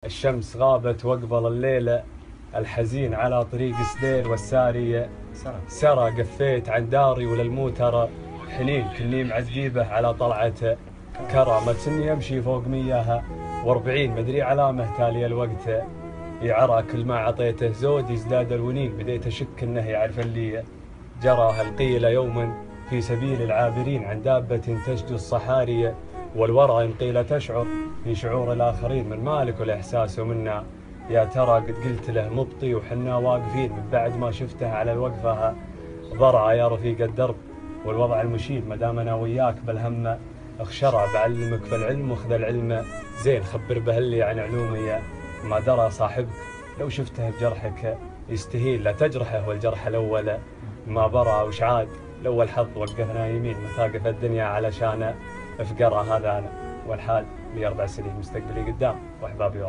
الشمس غابت واقبل الليلة، الحزين على طريق سدير والسارية سرى قفيت عن داري وللموترة حنين كني معذيبه على طلعته كرامة يمشي فوق 140 مدري علامه تالي الوقت يعرى كل ما عطيته زود يزداد الونين بديت أشك إنه يعرف اللي جرى القيل يوما في سبيل العابرين عن دابة تشجو الصحاري والورى إن قيل تشعر في شعور الآخرين من مالك والإحساس منا يا ترى قد قلت له مبطي وحنا واقفين من بعد ما شفته على الوقفة ضرع يا رفيق الدرب والوضع المشيب مدام أنا وياك بالهم اخشرع بعلمك بالعلم واخذ العلم زين خبر به اللي عن علومي ما درى صاحبك لو شفته بجرحك يستهيل لا تجرحه والجرح الأول ما برى وش عاد لو الحظ وقفنا يمين مثاقف الدنيا علشان افقرها هذا أنا والحال لي 4 سنين مستقبلي قدام واحبابي